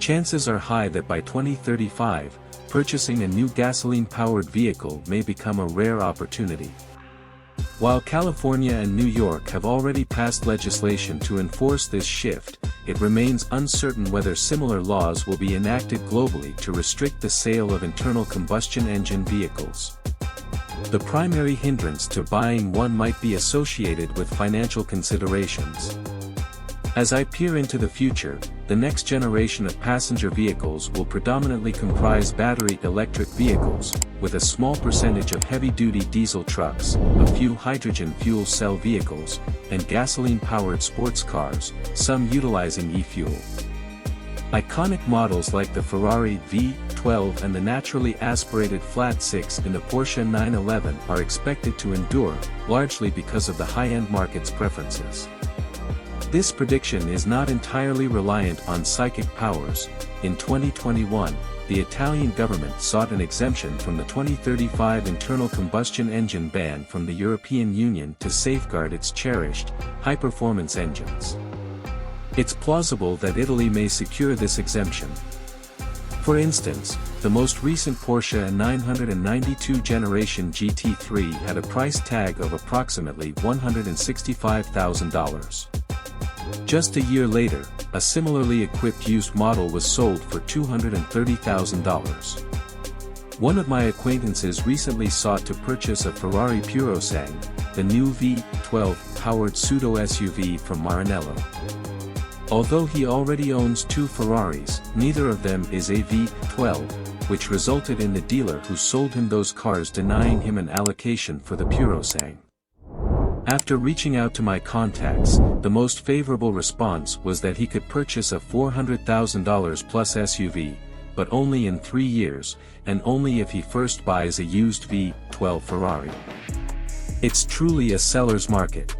chances are high that by 2035, purchasing a new gasoline-powered vehicle may become a rare opportunity. While California and New York have already passed legislation to enforce this shift, it remains uncertain whether similar laws will be enacted globally to restrict the sale of internal combustion engine vehicles. The primary hindrance to buying one might be associated with financial considerations. As I peer into the future, the next generation of passenger vehicles will predominantly comprise battery electric vehicles, with a small percentage of heavy-duty diesel trucks, a few hydrogen fuel cell vehicles, and gasoline-powered sports cars, some utilizing eFuel. Iconic models like the Ferrari V-12 and the naturally aspirated flat six in the Porsche 911 are expected to endure, largely because of the high-end market's preferences. This prediction is not entirely reliant on psychic powers. In 2021, the Italian government sought an exemption from the 2035 internal combustion engine ban from the European Union to safeguard its cherished, high-performance engines. It's plausible that Italy may secure this exemption. For instance, the most recent Porsche 992 generation GT3 had a price tag of approximately $165,000. Just a year later, a similarly equipped used model was sold for $230,000. One of my acquaintances recently sought to purchase a Ferrari Purosangue, the new V12 powered pseudo-SUV from Maranello. Although he already owns two Ferraris, neither of them is a V12, which resulted in the dealer who sold him those cars denying him an allocation for the Purosangue. After reaching out to my contacts, the most favorable response was that he could purchase a $400,000 plus SUV, but only in 3 years, and only if he first buys a used V12 Ferrari. It's truly a seller's market.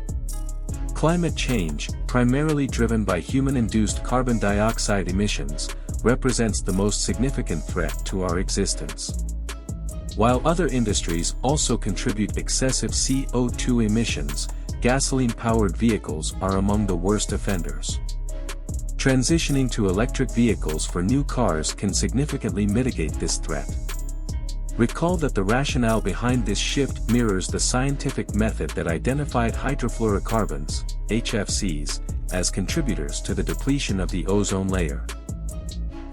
Climate change, primarily driven by human-induced carbon dioxide emissions, represents the most significant threat to our existence. While other industries also contribute excessive CO2 emissions, gasoline-powered vehicles are among the worst offenders. Transitioning to electric vehicles for new cars can significantly mitigate this threat. Recall that the rationale behind this shift mirrors the scientific method that identified hydrofluorocarbons, HFCs, as contributors to the depletion of the ozone layer.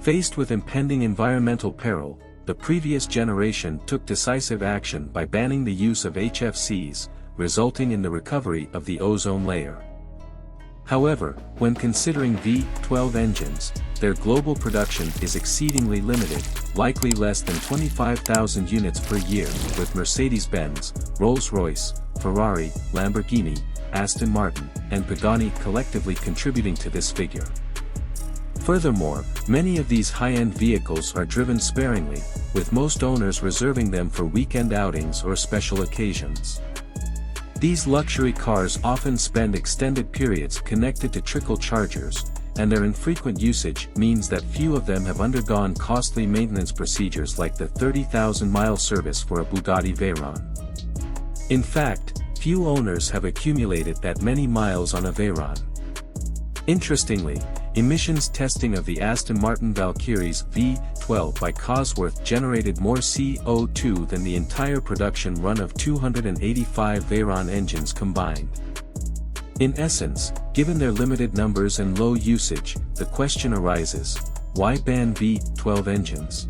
Faced with impending environmental peril, the previous generation took decisive action by banning the use of HFCs, resulting in the recovery of the ozone layer. However, when considering V12 engines, their global production is exceedingly limited, likely less than 25,000 units per year, with Mercedes-Benz, Rolls-Royce, Ferrari, Lamborghini, Aston Martin, and Pagani collectively contributing to this figure. Furthermore, many of these high-end vehicles are driven sparingly, with most owners reserving them for weekend outings or special occasions. These luxury cars often spend extended periods connected to trickle chargers, and their infrequent usage means that few of them have undergone costly maintenance procedures like the 30,000-mile service for a Bugatti Veyron. In fact, few owners have accumulated that many miles on a Veyron. Interestingly, emissions testing of the Aston Martin Valkyrie's V12 by Cosworth generated more CO2 than the entire production run of 285 Veyron engines combined. In essence, given their limited numbers and low usage, the question arises, why ban V12 engines?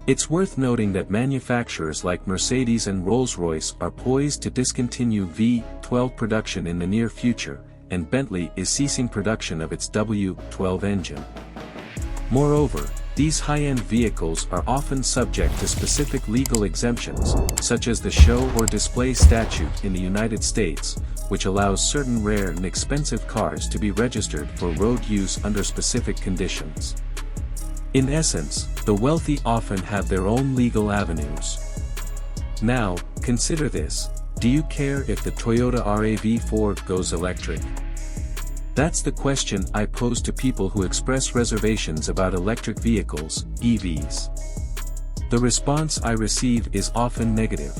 It's worth noting that manufacturers like Mercedes and Rolls-Royce are poised to discontinue V12 production in the near future, and Bentley is ceasing production of its W12 engine. Moreover, these high-end vehicles are often subject to specific legal exemptions, such as the Show or Display Statute in the United States, which allows certain rare and expensive cars to be registered for road use under specific conditions. In essence, the wealthy often have their own legal avenues. Now, consider this. Do you care if the Toyota RAV4 goes electric? That's the question I pose to people who express reservations about electric vehicles, EVs. The response I receive is often negative.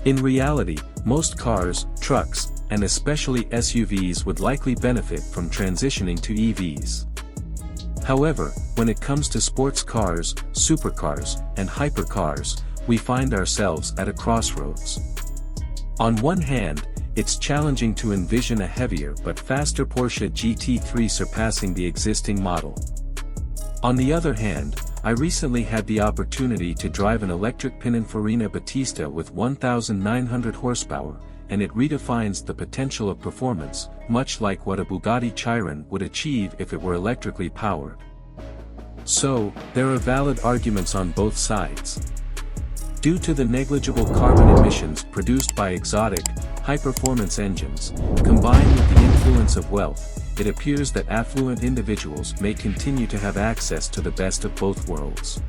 In reality, most cars, trucks, and especially SUVs would likely benefit from transitioning to EVs. However, when it comes to sports cars, supercars, and hypercars, we find ourselves at a crossroads. On one hand, it's challenging to envision a heavier but faster Porsche GT3 surpassing the existing model. On the other hand, I recently had the opportunity to drive an electric Pininfarina Battista with 1,900 horsepower, and it redefines the potential of performance, much like what a Bugatti Chiron would achieve if it were electrically powered. So, there are valid arguments on both sides. Due to the negligible carbon emissions produced by exotic, high-performance engines, combined with the influence of wealth, it appears that affluent individuals may continue to have access to the best of both worlds.